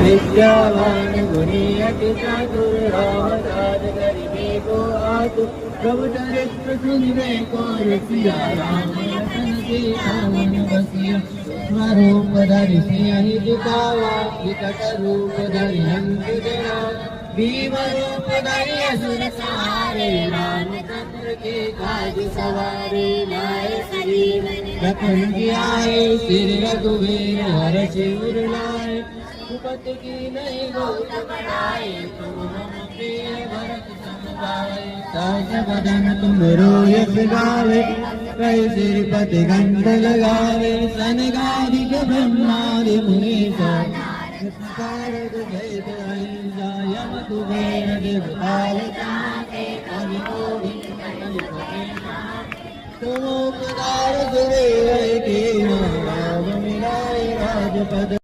विद्यावान गुणी अति चातुर राम काज करिबे को आतुर प्रभु चरित्र सुनिबे को रसिया राम लखन सीता मन बसिया स्वरूप धरि सिंह दिखावा विकट रूप धरि हंस डरा भीम रूप धरि असुर सहारे रामचंद्र के काज सवारे लाए संजीवनी लखन जी आए श्री रघुवीर हर शिवर लाए भूपति की नहीं बहुत बढ़ाए तुम हम प्रिय भरत समुदाय सहज बदन तुम रोयस गावे कई श्रीपति घंट लगावे सनगादिक ब्रह्मादि मुनीसा कारक जय अहिंसा यम कुबेर देवताल चाहते कवि कोटि तुम उपकार सुरे की नाम मिलाए राजपद